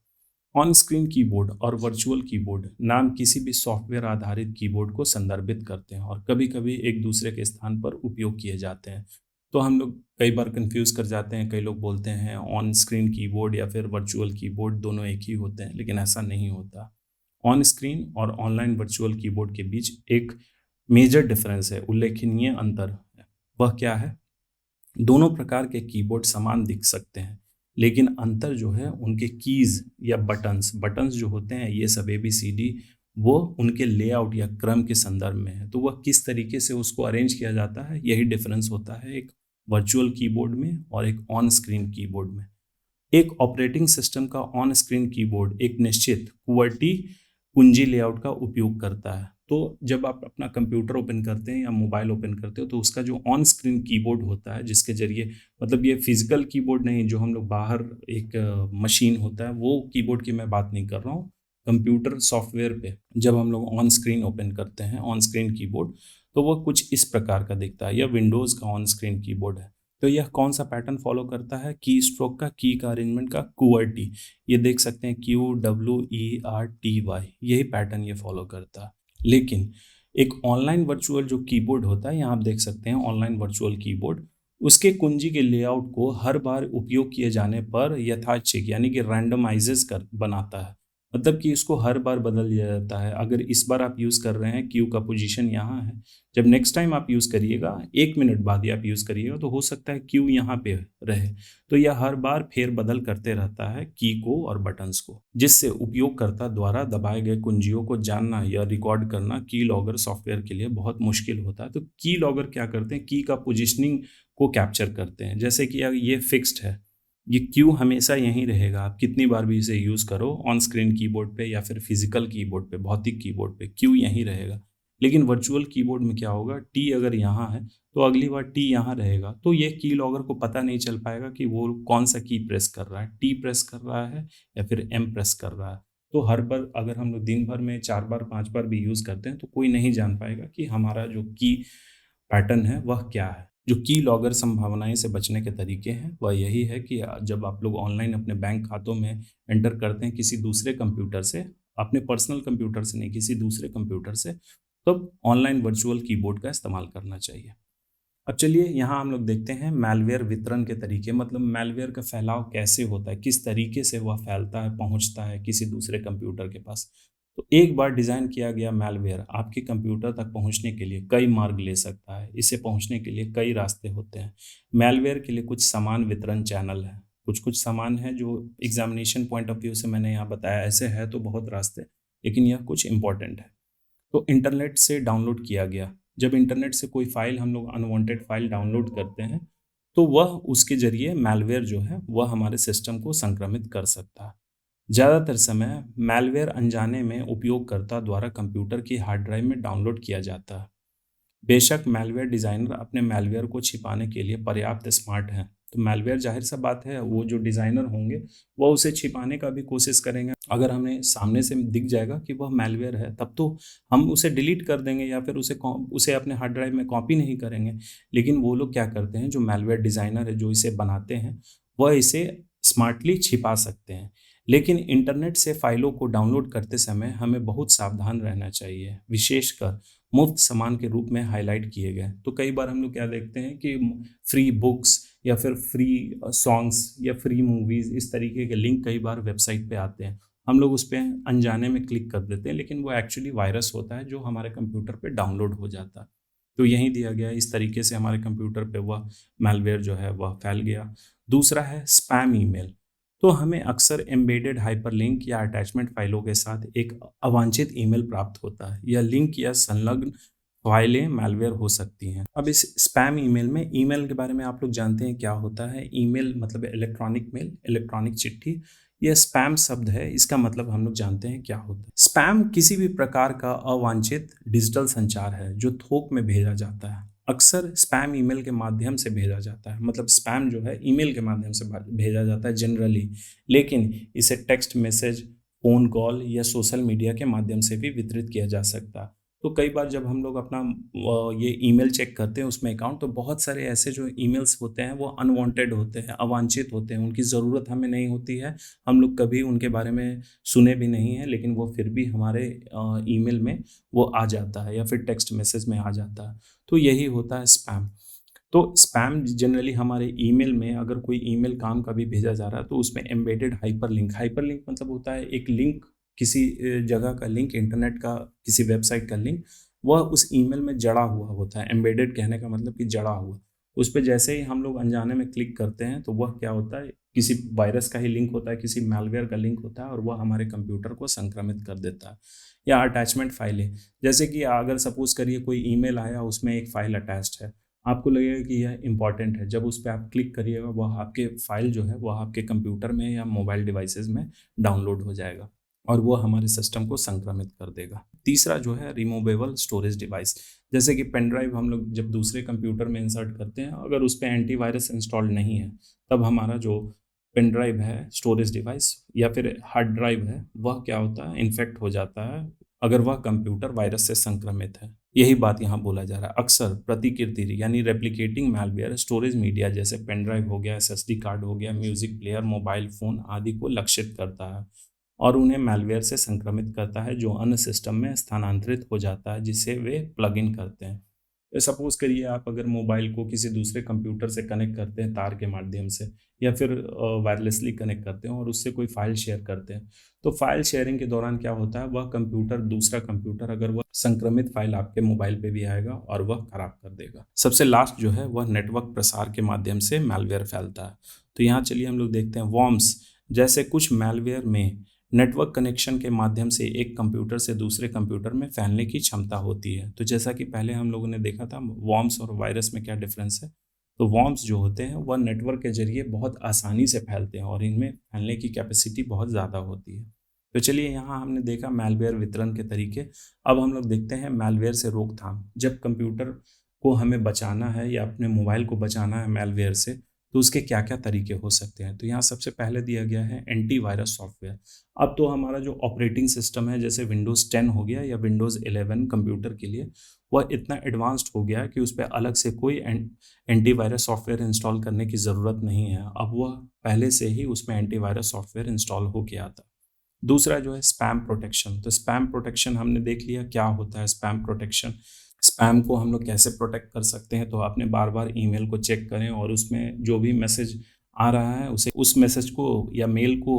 Speaker 1: ऑन स्क्रीन कीबोर्ड और वर्चुअल कीबोर्ड नाम किसी भी सॉफ्टवेयर आधारित कीबोर्ड को संदर्भित करते हैं और कभी कभी एक दूसरे के स्थान पर उपयोग किए जाते हैं। तो हम लोग कई बार कंफ्यूज कर जाते हैं, कई लोग बोलते हैं ऑन स्क्रीन कीबोर्ड या फिर वर्चुअल कीबोर्ड दोनों एक ही होते हैं, लेकिन ऐसा नहीं होता। ऑन स्क्रीन और ऑनलाइन वर्चुअल कीबोर्ड के बीच एक मेजर डिफरेंस है, उल्लेखनीय अंतर है। वह क्या है? दोनों प्रकार के कीबोर्ड समान दिख सकते हैं, लेकिन अंतर जो है उनके कीज या बटन्स बटन्स जो होते हैं ये सब ABCD, वो उनके लेआउट या क्रम के संदर्भ में है। तो वह किस तरीके से उसको अरेंज किया जाता है, यही डिफरेंस होता है एक वर्चुअल कीबोर्ड में और एक ऑन स्क्रीन कीबोर्ड में। एक ऑपरेटिंग सिस्टम का ऑन स्क्रीन कीबोर्ड एक निश्चित QWERTY कुंजी लेआउट का उपयोग करता है। तो जब आप अपना कंप्यूटर ओपन करते हैं या मोबाइल ओपन करते हो तो उसका जो ऑन स्क्रीन कीबोर्ड होता है, जिसके जरिए, मतलब ये फिजिकल कीबोर्ड नहीं, जो हम लोग बाहर एक मशीन होता है वो कीबोर्ड की मैं बात नहीं कर रहा हूँ। कंप्यूटर सॉफ्टवेयर पे जब हम लोग ऑन स्क्रीन ओपन करते हैं ऑन स्क्रीन कीबोर्ड, तो वो कुछ इस प्रकार का दिखता है। यह विंडोज़ का ऑन स्क्रीन कीबोर्ड है। तो यह कौन सा पैटर्न फॉलो करता है? की स्ट्रोक का, की का अरेंजमेंट का, QWERTY, ये देख सकते हैं QWERTY, यही पैटर्न ये फॉलो करता है। लेकिन एक ऑनलाइन वर्चुअल जो कीबोर्ड होता है, यहाँ आप देख सकते हैं ऑनलाइन वर्चुअल कीबोर्ड, उसके कुंजी के लेआउट को हर बार उपयोग किए जाने पर यादृच्छिक यानी कि रैंडमाइजेस कर बनाता है। मतलब कि इसको हर बार बदल दिया जाता है। अगर इस बार आप यूज़ कर रहे हैं, क्यू का पोजीशन यहाँ है, जब नेक्स्ट टाइम आप यूज़ करिएगा 1 मिनट बाद ही आप यूज़ करिएगा तो हो सकता है क्यू यहाँ पे रहे। तो यह हर बार फेर बदल करते रहता है की को और बटन्स को, जिससे उपयोगकर्ता द्वारा दबाए गए कुंजियों को जानना या रिकॉर्ड करना की लॉगर सॉफ्टवेयर के लिए बहुत मुश्किल होता है। तो की लॉगर क्या करते हैं, की का पोजिशनिंग को कैप्चर करते हैं। जैसे कि ये फिक्स्ड है, ये क्यू हमेशा यहीं रहेगा, आप कितनी बार भी इसे यूज़ करो ऑन स्क्रीन कीबोर्ड पे या फिर फिजिकल कीबोर्ड पे, भौतिक कीबोर्ड पे क्यू यहीं रहेगा। लेकिन वर्चुअल कीबोर्ड में क्या होगा, टी अगर यहाँ है तो अगली बार टी यहाँ रहेगा, तो ये की लॉगर को पता नहीं चल पाएगा कि वो कौन सा की प्रेस कर रहा है, टी प्रेस कर रहा है या फिर एम प्रेस कर रहा है। तो हर बार अगर हम लोग दिन भर में 4 बार 5 बार भी यूज़ करते हैं तो कोई नहीं जान पाएगा कि हमारा जो की पैटर्न है वह क्या है। जो की लॉगर संभावनाएं से बचने के तरीके हैं वह यही है कि जब आप लोग ऑनलाइन अपने बैंक खातों में एंटर करते हैं किसी दूसरे कंप्यूटर से, अपने पर्सनल कंप्यूटर से नहीं, किसी दूसरे कंप्यूटर से, तब ऑनलाइन वर्चुअल कीबोर्ड का इस्तेमाल करना चाहिए। अब चलिए यहाँ हम लोग देखते हैं मैलवेयर वितरण के तरीके, मतलब मैलवेयर का फैलाव कैसे होता है, किस तरीके से वह फैलता है, पहुँचता है किसी दूसरे कंप्यूटर के पास। तो एक बार डिज़ाइन किया गया मैलवेयर आपके कंप्यूटर तक पहुंचने के लिए कई मार्ग ले सकता है। इसे पहुंचने के लिए कई रास्ते होते हैं। मैलवेयर के लिए कुछ समान वितरण चैनल हैं। कुछ समान है जो एग्जामिनेशन पॉइंट ऑफ व्यू से मैंने यहाँ बताया। ऐसे है तो बहुत रास्ते, लेकिन यह कुछ इंपॉर्टेंट है। तो इंटरनेट से डाउनलोड किया गया। जब इंटरनेट से कोई फाइल हम लोग अनवांटेड फाइल डाउनलोड करते हैं, तो वह उसके ज़रिए मैलवेयर जो है वह हमारे सिस्टम को संक्रमित कर सकता है। ज़्यादातर समय मैलवेयर अनजाने में उपयोगकर्ता द्वारा कंप्यूटर की हार्ड ड्राइव में डाउनलोड किया जाता है। बेशक मैलवेयर डिज़ाइनर अपने मैलवेयर को छिपाने के लिए पर्याप्त स्मार्ट हैं, तो मैलवेयर ज़ाहिर सा बात है वो जो डिज़ाइनर होंगे वह उसे छिपाने का भी कोशिश करेंगे। अगर हमें सामने से दिख जाएगा कि वह मैलवेयर है, तब तो हम उसे डिलीट कर देंगे या फिर उसे अपने हार्ड ड्राइव में कॉपी नहीं करेंगे। लेकिन वो लोग क्या करते हैं, जो मैलवेयर डिज़ाइनर है जो इसे बनाते हैं, वह इसे स्मार्टली छिपा सकते हैं। लेकिन इंटरनेट से फाइलों को डाउनलोड करते समय हमें बहुत सावधान रहना चाहिए, विशेषकर मुफ्त सामान के रूप में हाईलाइट किए गए। तो कई बार हम लोग क्या देखते हैं कि फ्री बुक्स या फिर फ्री सॉन्ग्स या फ्री मूवीज़, इस तरीके के लिंक कई बार वेबसाइट पे आते हैं। हम लोग उस पर अनजाने में क्लिक कर देते हैं, लेकिन वो एक्चुअली वायरस होता है जो हमारे कंप्यूटर पे डाउनलोड हो जाता है। तो यही दिया गया है, इस तरीके से हमारे कंप्यूटर पे वह मैलवेयर जो है वह फैल गया। दूसरा है स्पैम ईमेल। तो हमें अक्सर एम्बेडेड हाइपरलिंक या अटैचमेंट फाइलों के साथ एक अवांछित ईमेल प्राप्त होता है। यह लिंक या संलग्न फाइलें मैलवेयर हो सकती हैं। अब इस स्पैम ईमेल में, ईमेल के बारे में आप लोग जानते हैं क्या होता है। ईमेल मतलब इलेक्ट्रॉनिक मेल, इलेक्ट्रॉनिक चिट्ठी। यह स्पैम शब्द है, इसका मतलब हम लोग जानते हैं क्या होता है। स्पैम किसी भी प्रकार का अवांछित डिजिटल संचार है जो थोक में भेजा जाता है। अक्सर स्पैम ईमेल के माध्यम से भेजा जाता है, मतलब स्पैम जो है ईमेल के माध्यम से भेजा जाता है जनरली। लेकिन इसे टेक्स्ट मैसेज, फ़ोन कॉल या सोशल मीडिया के माध्यम से भी वितरित किया जा सकता है। तो कई बार जब हम लोग अपना ये ईमेल चेक करते हैं उसमें अकाउंट, तो बहुत सारे ऐसे जो ईमेल्स होते हैं वो अनवांटेड होते हैं, अवांछित होते हैं, उनकी ज़रूरत हमें नहीं होती है। हम लोग कभी उनके बारे में सुने भी नहीं हैं, लेकिन वो फिर भी हमारे ईमेल में वो आ जाता है या फिर टेक्स्ट मैसेज में आ जाता है। तो यही होता है स्पैम। तो स्पैम जनरली हमारे ईमेल में, अगर कोई ईमेल काम का भी भेजा जा रहा है तो उसमें एम्बेडेड हाइपरलिंक मतलब होता है एक लिंक, किसी जगह का लिंक, इंटरनेट का किसी वेबसाइट का लिंक, वह उस ईमेल में जड़ा हुआ होता है। एम्बेडेड कहने का मतलब कि जड़ा हुआ। उस पे जैसे ही हम लोग अनजाने में क्लिक करते हैं तो वह क्या होता है, किसी वायरस का ही लिंक होता है, किसी मैलवेयर का लिंक होता है, और वह हमारे कंप्यूटर को संक्रमित कर देता है। या अटैचमेंट फाइलें, जैसे कि अगर सपोज करिए कोई ईमेल आया, उसमें एक फ़ाइल अटैच्ड है, आपको लगेगा कि यह इम्पॉर्टेंट है। जब उस पे आप क्लिक करिएगा, वह आपके फ़ाइल जो है वह आपके कंप्यूटर में या मोबाइल डिवाइसेज़ में डाउनलोड हो जाएगा और वो हमारे सिस्टम को संक्रमित कर देगा। तीसरा जो है रिमूवेबल स्टोरेज डिवाइस, जैसे कि पेन ड्राइव हम लोग जब दूसरे कंप्यूटर में इंसर्ट करते हैं, अगर उस पे एंटीवायरस इंस्टॉल्ड नहीं है, तब हमारा जो पेन ड्राइव है, स्टोरेज डिवाइस या फिर हार्ड ड्राइव है, वह क्या होता है, इन्फेक्ट हो जाता है अगर वह कंप्यूटर वायरस से संक्रमित है। यही बात यहाँ बोला जा रहा है। अक्सर प्रतिकृति यानी रेप्लिकेटिंग मैलवेयर स्टोरेज मीडिया जैसे पेन ड्राइव हो गया, एसएसडी कार्ड हो गया, म्यूजिक प्लेयर, मोबाइल फ़ोन आदि को लक्षित करता है और उन्हें मैलवेयर से संक्रमित करता है, जो अन्य सिस्टम में स्थानांतरित हो जाता है जिसे वे प्लग इन करते हैं। सपोज करिए आप अगर मोबाइल को किसी दूसरे कंप्यूटर से कनेक्ट करते हैं तार के माध्यम से, या फिर वायरलेसली कनेक्ट करते हैं और उससे कोई फाइल शेयर करते हैं, तो फाइल शेयरिंग के दौरान क्या होता है, वह कंप्यूटर, दूसरा कंप्यूटर, अगर वह संक्रमित फाइल आपके मोबाइल पे भी आएगा और वह खराब कर देगा। सबसे लास्ट जो है वह नेटवर्क प्रसार के माध्यम से मैलवेयर फैलता है। तो यहाँ चलिए हम लोग देखते हैं वॉर्म्स जैसे कुछ मैलवेयर में नेटवर्क कनेक्शन के माध्यम से एक कंप्यूटर से दूसरे कंप्यूटर में फैलने की क्षमता होती है। तो जैसा कि पहले हम लोगों ने देखा था वॉर्म्स और वायरस में क्या डिफरेंस है, तो वॉर्म्स जो होते हैं वह नेटवर्क के जरिए बहुत आसानी से फैलते हैं और इनमें फैलने की कैपेसिटी बहुत ज़्यादा होती है। तो चलिए यहाँ हमने देखा मैलवेयर वितरण के तरीके। अब हम लोग देखते हैं मैलवेयर से रोकथाम। जब कंप्यूटर को हमें बचाना है या अपने मोबाइल को बचाना है मैलवेयर से, तो उसके क्या क्या तरीके हो सकते हैं। तो यहाँ सबसे पहले दिया गया है एंटीवायरस सॉफ्टवेयर। अब तो हमारा जो ऑपरेटिंग सिस्टम है, जैसे विंडोज़ 10 हो गया या विंडोज़ 11 कंप्यूटर के लिए, वह इतना एडवांस्ड हो गया कि उस पर अलग से कोई एंटीवायरस सॉफ्टवेयर इंस्टॉल करने की ज़रूरत नहीं है। अब वह पहले से ही उसमें एंटीवायरस सॉफ्टवेयर इंस्टॉल हो के आता है। दूसरा जो है स्पैम प्रोटेक्शन। तो स्पैम प्रोटेक्शन हमने देख लिया क्या होता है स्पैम प्रोटेक्शन। स्पैम को हम लोग कैसे प्रोटेक्ट कर सकते हैं, तो आपने बार बार ईमेल को चेक करें और उसमें जो भी मैसेज आ रहा है उसे, उस मैसेज को या मेल को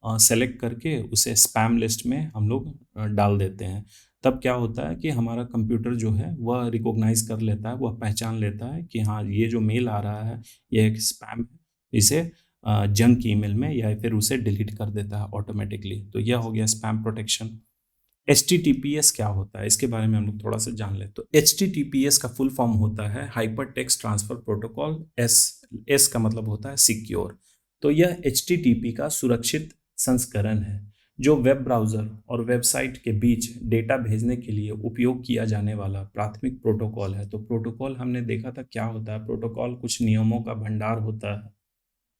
Speaker 1: सेलेक्ट करके उसे स्पैम लिस्ट में हम लोग डाल देते हैं। तब क्या होता है कि हमारा कंप्यूटर जो है वह रिकॉग्नाइज कर लेता है, वह पहचान लेता है कि हाँ, ये जो मेल आ रहा है यह एक स्पैम है, इसे जंक ईमेल में या फिर उसे डिलीट कर देता है ऑटोमेटिकली। तो यह हो गया स्पैम प्रोटेक्शन। HTTPS क्या होता है, इसके बारे में हम लोग थोड़ा सा जान लें। तो HTTPS का फुल फॉर्म होता है hyper text transfer protocol. S का मतलब होता है सिक्योर। तो यह HTTP का सुरक्षित संस्करण है जो वेब ब्राउज़र और वेबसाइट के बीच डेटा भेजने के लिए उपयोग किया जाने वाला प्राथमिक प्रोटोकॉल है। तो प्रोटोकॉल हमने देखा था क्या होता है। प्रोटोकॉल कुछ नियमों का भंडार होता है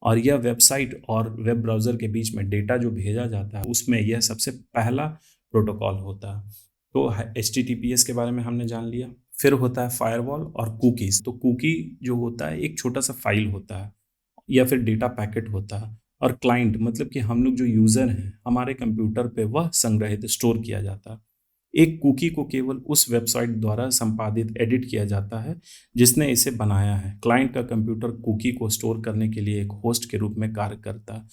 Speaker 1: और यह वेबसाइट और वेब ब्राउज़र के बीच में डेटा जो भेजा जाता है उसमें यह सबसे पहला प्रोटोकॉल होता है। तो HTTPS के बारे में हमने जान लिया। फिर होता है फायरवॉल और कुकीज़। तो कुकी जो होता है एक छोटा सा फाइल होता है या फिर डेटा पैकेट होता है, और क्लाइंट मतलब कि हम लोग जो यूज़र हैं हमारे कंप्यूटर पे वह संग्रहित स्टोर किया जाता है। एक कुकी को केवल उस वेबसाइट द्वारा संपादित एडिट किया जाता है जिसने इसे बनाया है। क्लाइंट का कंप्यूटर कुकी को स्टोर करने के लिए एक होस्ट के रूप में कार्य करता है।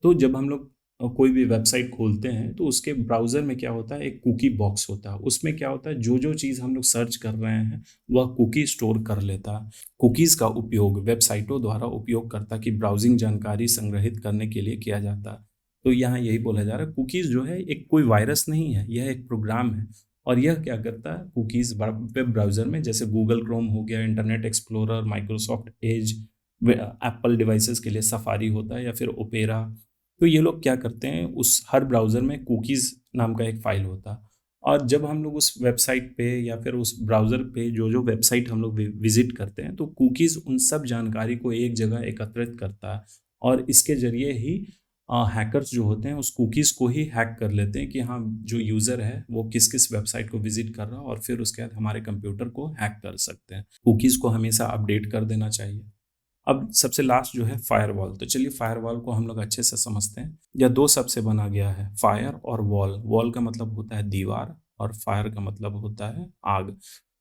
Speaker 1: तो जब हम लोग कोई भी वेबसाइट खोलते हैं तो उसके ब्राउज़र में क्या होता है, एक कुकी बॉक्स होता है। उसमें क्या होता है, जो जो चीज़ हम लोग सर्च कर रहे हैं वह कुकी स्टोर कर लेता है। कुकीज़ का उपयोग वेबसाइटों द्वारा उपयोगकर्ता की ब्राउजिंग जानकारी संग्रहित करने के लिए किया जाता है। तो यहाँ यही बोला जा रहा है, कुकीज़ जो है एक कोई वायरस नहीं है, यह एक प्रोग्राम है। और यह क्या करता है, कुकीज़ वेब ब्राउज़र में जैसे गूगल क्रोम हो गया, internet explorer, Microsoft Edge, Apple devices के लिए सफारी होता है या फिर ओपेरा। तो ये लोग क्या करते हैं, उस हर ब्राउज़र में कुकीज़ नाम का एक फ़ाइल होता है। और जब हम लोग उस वेबसाइट पे या फिर उस ब्राउज़र पे जो जो वेबसाइट हम लोग विज़िट करते हैं तो कुकीज़ उन सब जानकारी को एक जगह एकत्रित करता है और इसके ज़रिए ही हैकर्स जो होते हैं उस कुकीज़ को ही हैक कर लेते हैं कि हाँ, जो यूज़र है वो किस किस वेबसाइट को विजिट कर रहा है, और फिर उसके बाद हमारे कंप्यूटर को हैक कर सकते हैं। कुकीज़ को हमेशा अपडेट कर देना चाहिए। अब सबसे लास्ट जो है फायरवॉल। तो चलिए फायरवॉल को हम लोग अच्छे से समझते हैं। यह दो शब्द से बना गया है, फायर और वॉल। वॉल का मतलब होता है दीवार और फायर का मतलब होता है आग।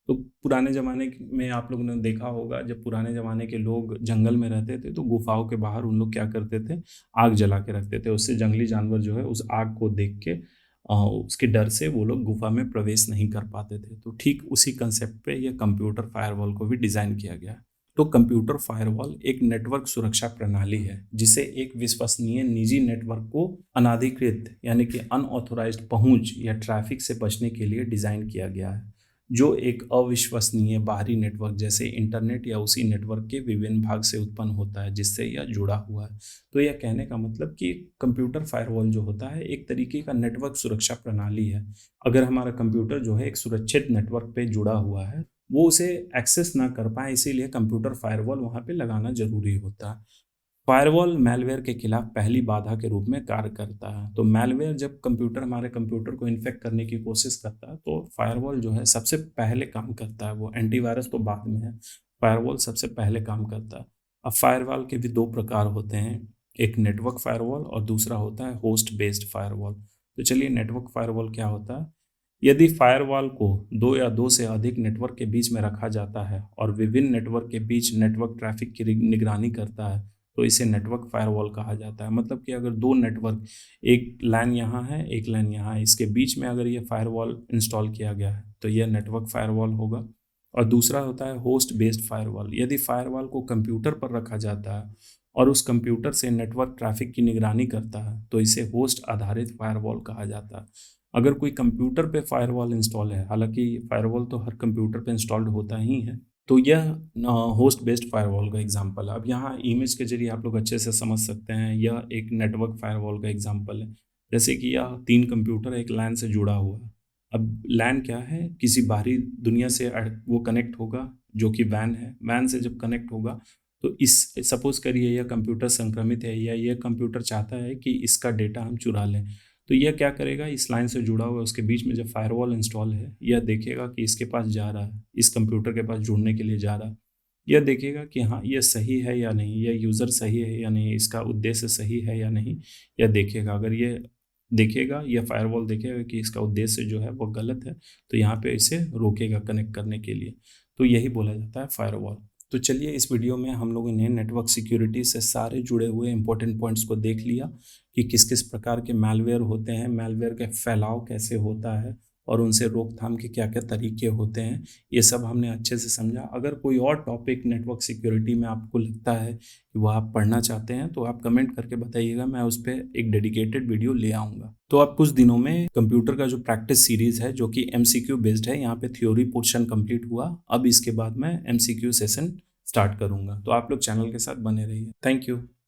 Speaker 1: तो पुराने ज़माने में आप लोगों ने देखा होगा, जब पुराने ज़माने के लोग जंगल में रहते थे तो गुफाओं के बाहर उन लोग क्या करते थे, आग जला के रखते थे। उससे जंगली जानवर जो है उस आग को देख के उसके डर से वो लोग गुफा में प्रवेश नहीं कर पाते थे। तो ठीक उसी कंसेप्ट पे यह कंप्यूटर फायरवॉल को भी डिज़ाइन किया गया है। तो कंप्यूटर फायरवॉल एक नेटवर्क सुरक्षा प्रणाली है जिसे एक विश्वसनीय निजी नेटवर्क को अनाधिकृत यानी कि अनऑथोराइज्ड पहुंच या ट्रैफिक से बचने के लिए डिज़ाइन किया गया है, जो एक अविश्वसनीय बाहरी नेटवर्क जैसे इंटरनेट या उसी नेटवर्क के विभिन्न भाग से उत्पन्न होता है जिससे यह जुड़ा हुआ है। तो यह कहने का मतलब कि कंप्यूटर फायरवॉल जो होता है एक तरीके का नेटवर्क सुरक्षा प्रणाली है। अगर हमारा कंप्यूटर जो है एक सुरक्षित नेटवर्क पे जुड़ा हुआ है, वो उसे एक्सेस ना कर पाए, इसीलिए कंप्यूटर फायरवॉल वहाँ पे लगाना जरूरी होता है। फायरवॉल मैलवेयर के खिलाफ पहली बाधा के रूप में कार्य करता है। तो मैलवेयर जब हमारे कंप्यूटर को इन्फेक्ट करने की कोशिश करता है तो फायरवॉल जो है सबसे पहले काम करता है। वो एंटीवायरस तो बाद में है, फायरवॉल सबसे पहले काम करता है। अब फायरवॉल के भी दो प्रकार होते हैं, एक नेटवर्क फायरवॉल और दूसरा होता है होस्ट बेस्ड फायरवॉल। तो चलिए नेटवर्क फायरवॉल क्या होता है। यदि फायरवॉल को दो या दो से अधिक नेटवर्क के बीच में रखा जाता है और विभिन्न नेटवर्क के बीच नेटवर्क ट्रैफिक की निगरानी करता है तो इसे नेटवर्क फायरवॉल कहा जाता है। मतलब कि अगर दो नेटवर्क, एक लैन यहाँ है एक लैन यहाँ है, इसके बीच में अगर ये फायरवॉल इंस्टॉल किया गया है तो यह नेटवर्क फायरवॉल होगा। और दूसरा होता है होस्ट बेस्ड फायरवॉल। यदि फायरवॉल को कंप्यूटर पर रखा जाता है और उस कंप्यूटर से नेटवर्क ट्रैफिक की निगरानी करता है तो इसे होस्ट आधारित फायरवॉल कहा जाता है। अगर कोई कंप्यूटर पे फायरवॉल इंस्टॉल है, हालांकि फायरवॉल तो हर कंप्यूटर पे इंस्टॉल्ड होता ही है, तो यह होस्ट बेस्ड फायरवॉल का एग्जांपल है। अब यहाँ इमेज के जरिए आप लोग अच्छे से समझ सकते हैं, यह एक नेटवर्क फायरवॉल का एग्जांपल है। जैसे कि यह तीन कंप्यूटर एक लैन से जुड़ा हुआ है। अब लैन क्या है, किसी बाहरी दुनिया से वो कनेक्ट होगा जो कि वैन है। वैन से जब कनेक्ट होगा तो इस सपोज करिए यह कंप्यूटर संक्रमित है या यह कंप्यूटर चाहता है कि इसका डेटा हम चुरा लें। तो यह क्या करेगा, इस लाइन से जुड़ा हुआ है उसके बीच में जब फायरवॉल इंस्टॉल है, यह देखेगा कि इसके पास जा रहा है, इस कंप्यूटर के पास जुड़ने के लिए जा रहा है। यह देखेगा कि हाँ यह सही है या नहीं, यह यूज़र सही है या नहीं, इसका उद्देश्य सही है या नहीं, यह देखेगा। अगर यह देखेगा, यह फायरवॉल देखेगा कि इसका उद्देश्य जो है वो गलत है तो यहाँ पे इसे रोकेगा कनेक्ट करने के लिए। तो यही बोला जाता है फायरवॉल। तो चलिए इस वीडियो में हम लोगों ने नेटवर्क सिक्योरिटी से सारे जुड़े हुए इंपॉर्टेंट पॉइंट्स को देख लिया कि किस किस प्रकार के मैलवेयर होते हैं, मैलवेयर का फैलाव कैसे होता है और उनसे रोकथाम के क्या क्या तरीके होते हैं। ये सब हमने अच्छे से समझा। अगर कोई और टॉपिक नेटवर्क सिक्योरिटी में आपको लगता है कि वो आप पढ़ना चाहते हैं तो आप कमेंट करके बताइएगा, मैं उस पर एक डेडिकेटेड वीडियो ले आऊँगा। तो अब कुछ दिनों में कंप्यूटर का जो प्रैक्टिस सीरीज़ है जो कि MCQ बेस्ड है, यहाँ पे थ्योरी पोर्शन कंप्लीट हुआ। अब इसके बाद मैं MCQ सेशन स्टार्ट करूँगा। तो आप लोग चैनल के साथ बने रहिए। Thank you.